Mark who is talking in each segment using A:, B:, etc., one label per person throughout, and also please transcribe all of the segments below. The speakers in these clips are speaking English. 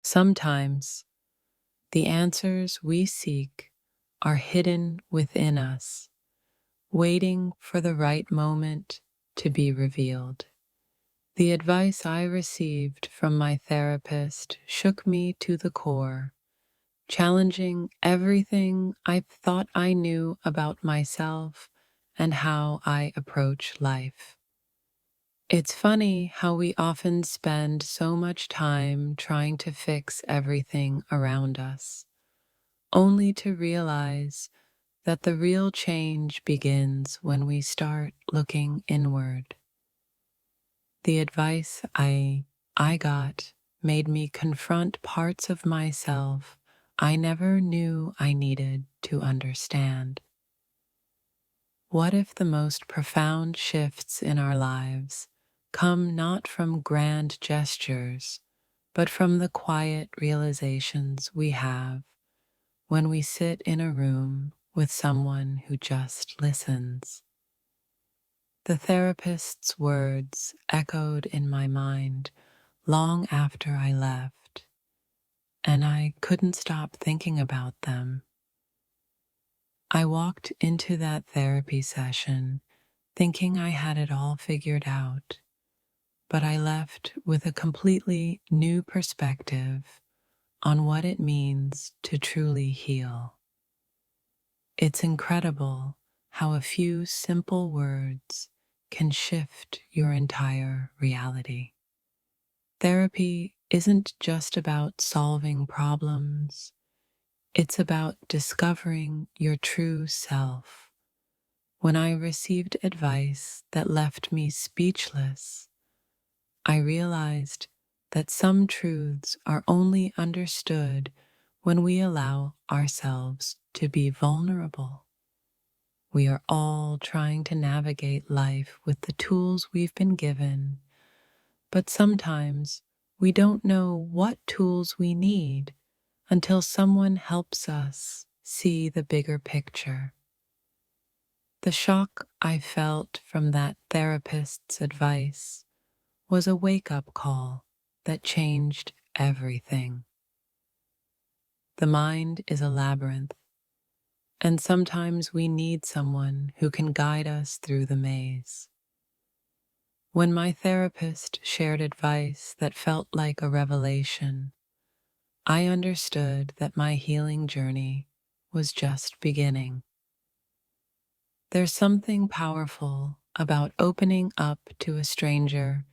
A: Sometimes the answers we seek are hidden within us, waiting for the right moment to be revealed. The advice I received from my therapist shook me to the core, challenging everything I thought I knew about myself and how I approach life. It's funny how we often spend so much time trying to fix everything around us, only to realize that the real change begins when we start looking inward. The advice I got made me confront parts of myself I never knew I needed to understand. What if the most profound shifts in our lives come not from grand gestures, but from the quiet realizations we have when we sit in a room with someone who just listens? The therapist's words echoed in my mind long after I left, and I couldn't stop thinking about them. I walked into that therapy session thinking I had it all figured out, but I left with a completely new perspective on what it means to truly heal. It's incredible how a few simple words can shift your entire reality. Therapy isn't just about solving problems, it's about discovering your true self. When I received advice that left me speechless, I realized that some truths are only understood when we allow ourselves to be vulnerable. We are all trying to navigate life with the tools we've been given, but sometimes we don't know what tools we need until someone helps us see the bigger picture. The shock I felt from that therapist's advice was a wake-up call that changed everything. The mind is a labyrinth, and sometimes we need someone who can guide us through the maze. When my therapist shared advice that felt like a revelation, I understood that my healing journey was just beginning. There's something powerful about opening up to a stranger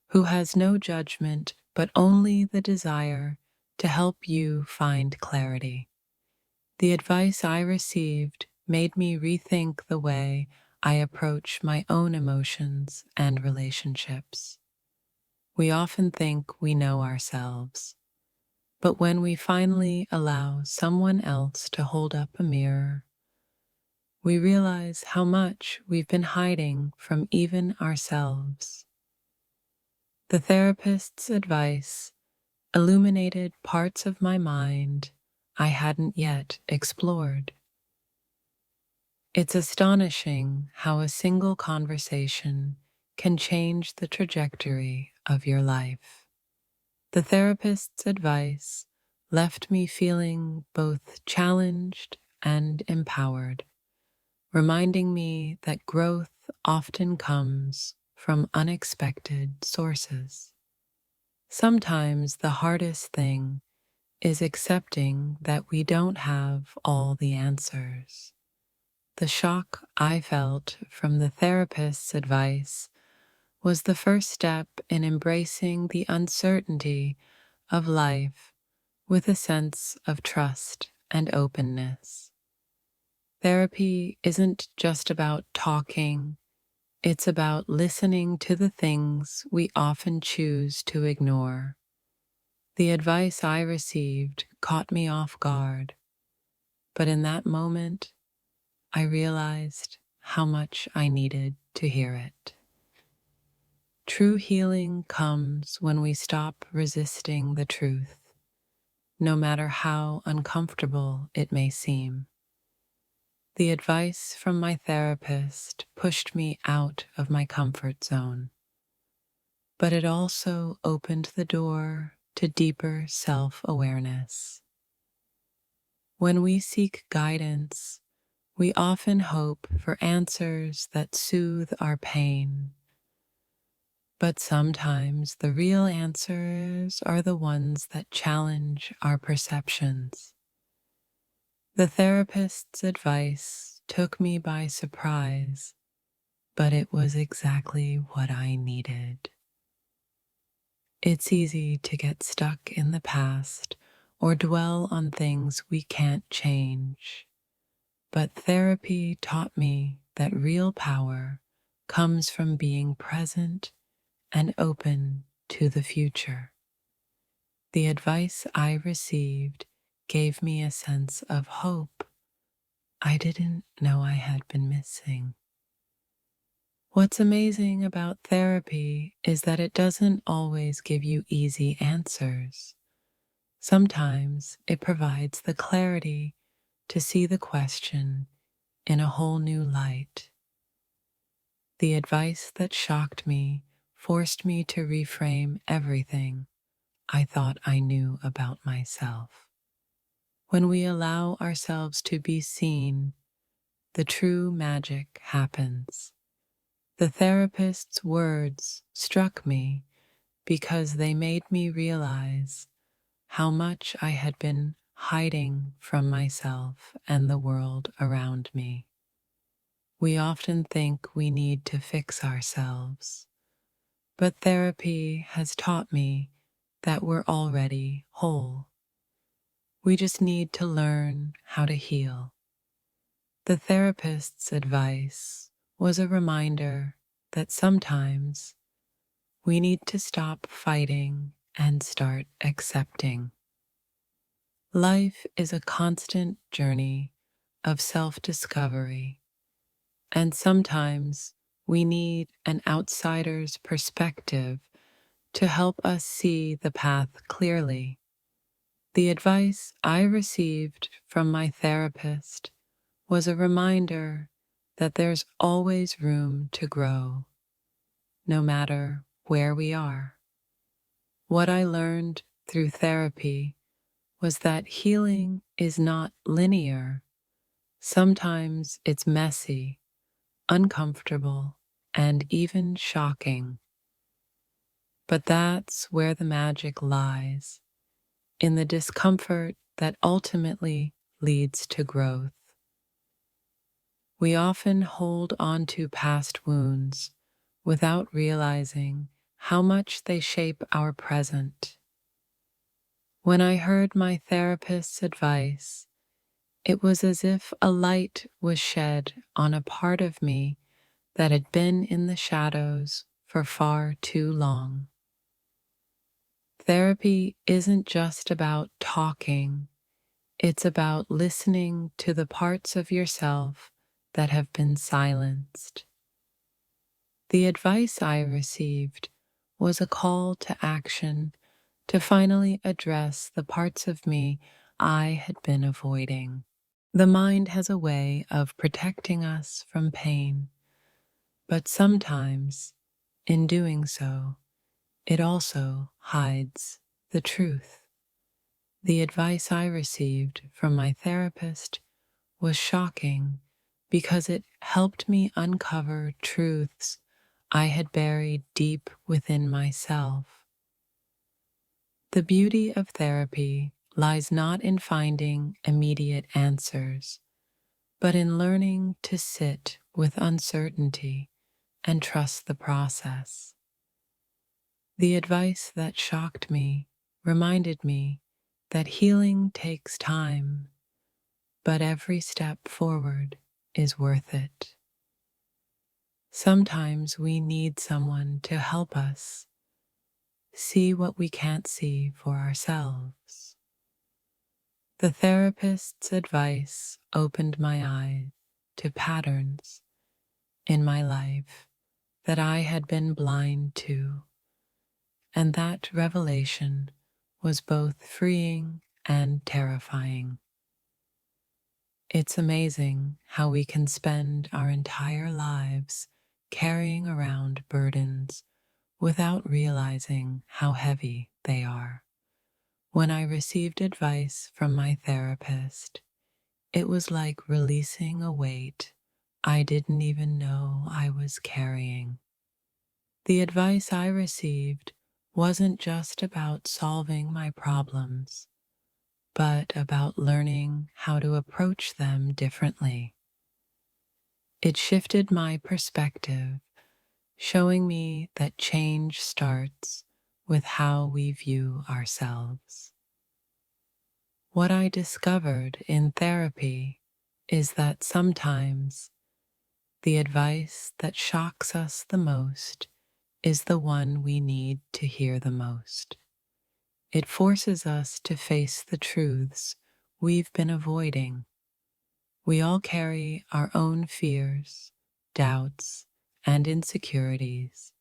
A: who has no judgment but only the desire to help you find clarity. The advice I received made me rethink the way I approach my own emotions and relationships. We often think we know ourselves, but when we finally allow someone else to hold up a mirror, we realize how much we've been hiding from even ourselves. The therapist's advice illuminated parts of my mind I hadn't yet explored. It's astonishing how a single conversation can change the trajectory of your life. The therapist's advice left me feeling both challenged and empowered, reminding me that growth often comes from unexpected sources. Sometimes the hardest thing is accepting that we don't have all the answers. The shock I felt from the therapist's advice was the first step in embracing the uncertainty of life with a sense of trust and openness. Therapy isn't just about talking, it's about listening to the things we often choose to ignore. The advice I received caught me off guard, but in that moment, I realized how much I needed to hear it. True healing comes when we stop resisting the truth, no matter how uncomfortable it may seem. The advice from my therapist pushed me out of my comfort zone, but it also opened the door to deeper self-awareness. When we seek guidance, we often hope for answers that soothe our pain. But sometimes the real answers are the ones that challenge our perceptions. The therapist's advice took me by surprise, but it was exactly what I needed. It's easy to get stuck in the past or dwell on things we can't change. But therapy taught me that real power comes from being present and open to the future. The advice I received gave me a sense of hope I didn't know I had been missing. What's amazing about therapy is that it doesn't always give you easy answers. Sometimes it provides the clarity to see the question in a whole new light. The advice that shocked me forced me to reframe everything I thought I knew about myself. When we allow ourselves to be seen, the true magic happens. The therapist's words struck me because they made me realize how much I had been hiding from myself and the world around me. We often think we need to fix ourselves, but therapy has taught me that we're already whole. We just need to learn how to heal. The therapist's advice was a reminder that sometimes we need to stop fighting and start accepting. Life is a constant journey of self-discovery, and sometimes we need an outsider's perspective to help us see the path clearly. The advice I received from my therapist was a reminder that there's always room to grow, no matter where we are. What I learned through therapy was that healing is not linear. Sometimes it's messy, uncomfortable, and even shocking. But that's where the magic lies, in the discomfort that ultimately leads to growth. We often hold on to past wounds without realizing how much they shape our present. When I heard my therapist's advice, it was as if a light was shed on a part of me that had been in the shadows for far too long. Therapy isn't just about talking, it's about listening to the parts of yourself that have been silenced. The advice I received was a call to action to finally address the parts of me I had been avoiding. The mind has a way of protecting us from pain, but sometimes, in doing so, it also hides the truth. The advice I received from my therapist was shocking because it helped me uncover truths I had buried deep within myself. The beauty of therapy lies not in finding immediate answers, but in learning to sit with uncertainty and trust the process. The advice that shocked me reminded me that healing takes time, but every step forward is worth it. Sometimes we need someone to help us see what we can't see for ourselves. The therapist's advice opened my eyes to patterns in my life that I had been blind to, and that revelation was both freeing and terrifying. It's amazing how we can spend our entire lives carrying around burdens without realizing how heavy they are. When I received advice from my therapist, it was like releasing a weight I didn't even know I was carrying. The advice I received wasn't just about solving my problems, but about learning how to approach them differently. It shifted my perspective, showing me that change starts with how we view ourselves. What I discovered in therapy is that sometimes the advice that shocks us the most is the one we need to hear the most. It forces us to face the truths we've been avoiding. We all carry our own fears, doubts, and insecurities,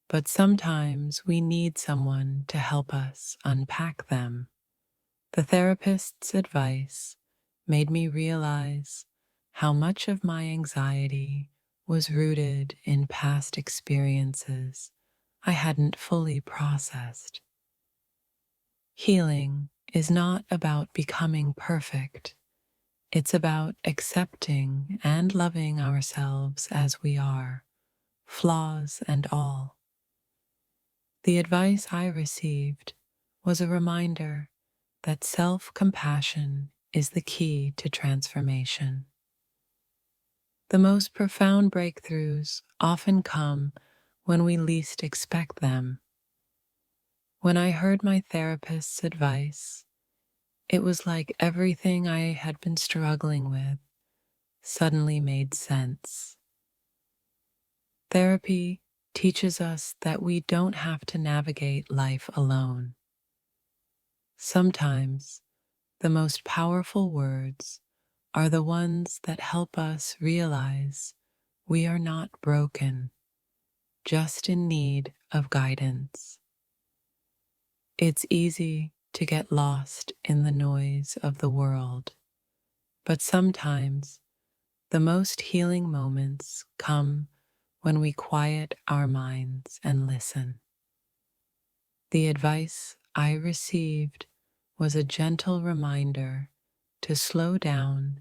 A: but sometimes we need someone to help us unpack them. The therapist's advice made me realize how much of my anxiety was rooted in past experiences I hadn't fully processed. Healing is not about becoming perfect. It's about accepting and loving ourselves as we are, flaws and all. The advice I received was a reminder that self-compassion is the key to transformation. The most profound breakthroughs often come when we least expect them. When I heard my therapist's advice, it was like everything I had been struggling with suddenly made sense. Therapy teaches us that we don't have to navigate life alone. Sometimes the most powerful words are the ones that help us realize we are not broken, just in need of guidance. It's easy to get lost in the noise of the world, but sometimes the most healing moments come when we quiet our minds and listen. The advice I received was a gentle reminder to slow down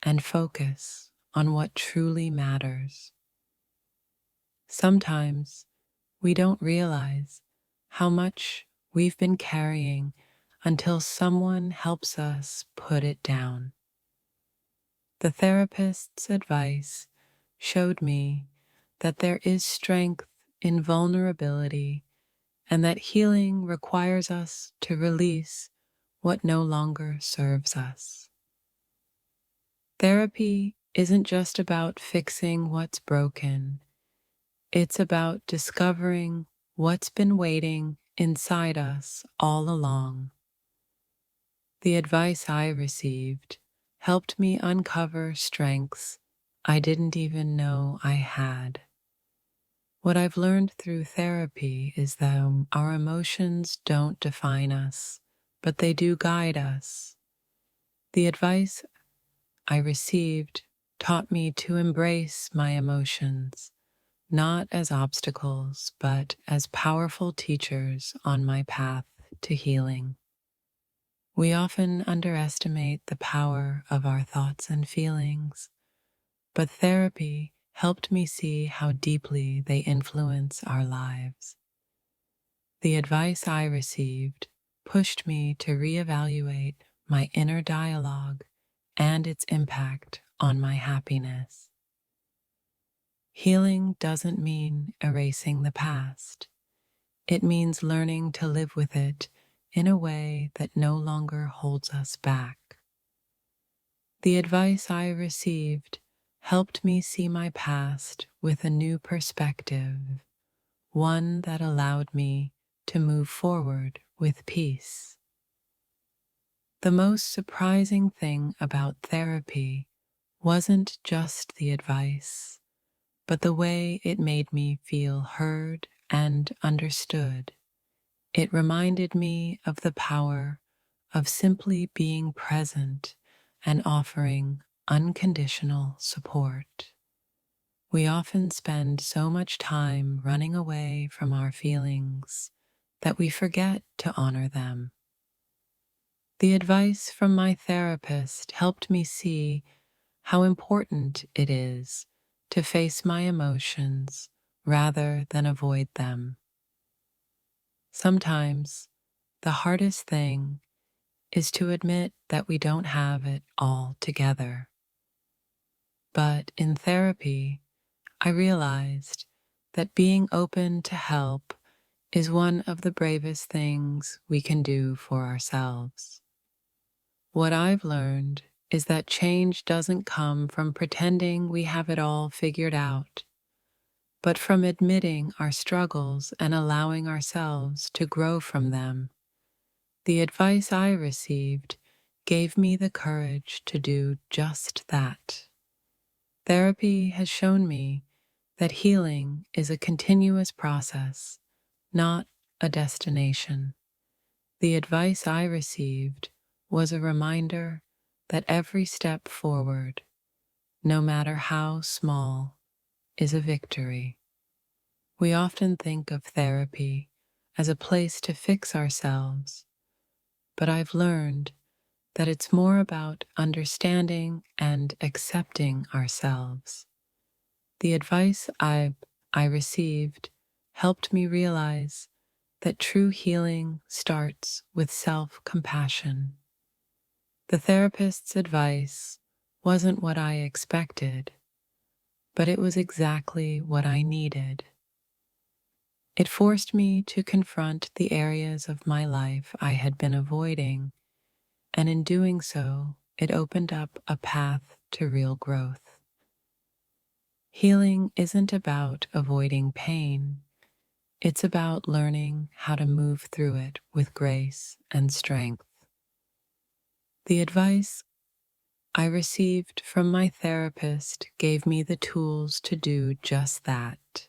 A: and focus on what truly matters. Sometimes we don't realize how much we've been carrying until someone helps us put it down. The therapist's advice showed me that there is strength in vulnerability and that healing requires us to release what no longer serves us. Therapy isn't just about fixing what's broken, it's about discovering what's been waiting inside us all along. The advice I received helped me uncover strengths I didn't even know I had. What I've learned through therapy is that our emotions don't define us, but they do guide us. The advice I received taught me to embrace my emotions, not as obstacles, but as powerful teachers on my path to healing. We often underestimate the power of our thoughts and feelings, but therapy helped me see how deeply they influence our lives. The advice I received pushed me to reevaluate my inner dialogue and its impact on my happiness. Healing doesn't mean erasing the past. It means learning to live with it in a way that no longer holds us back. The advice I received helped me see my past with a new perspective, one that allowed me to move forward with peace. The most surprising thing about therapy wasn't just the advice, but the way it made me feel heard and understood. It reminded me of the power of simply being present and offering unconditional support. We often spend so much time running away from our feelings that we forget to honor them. The advice from my therapist helped me see how important it is to face my emotions rather than avoid them. Sometimes the hardest thing is to admit that we don't have it all together. But in therapy, I realized that being open to help is one of the bravest things we can do for ourselves. What I've learned is that change doesn't come from pretending we have it all figured out, but from admitting our struggles and allowing ourselves to grow from them. The advice I received gave me the courage to do just that. Therapy has shown me that healing is a continuous process, not a destination. The advice I received was a reminder that every step forward, no matter how small, is a victory. We often think of therapy as a place to fix ourselves, but I've learned that it's more about understanding and accepting ourselves. The advice I received helped me realize that true healing starts with self-compassion. The therapist's advice wasn't what I expected, but it was exactly what I needed. It forced me to confront the areas of my life I had been avoiding, and in doing so, it opened up a path to real growth. Healing isn't about avoiding pain. It's about learning how to move through it with grace and strength. The advice I received from my therapist gave me the tools to do just that.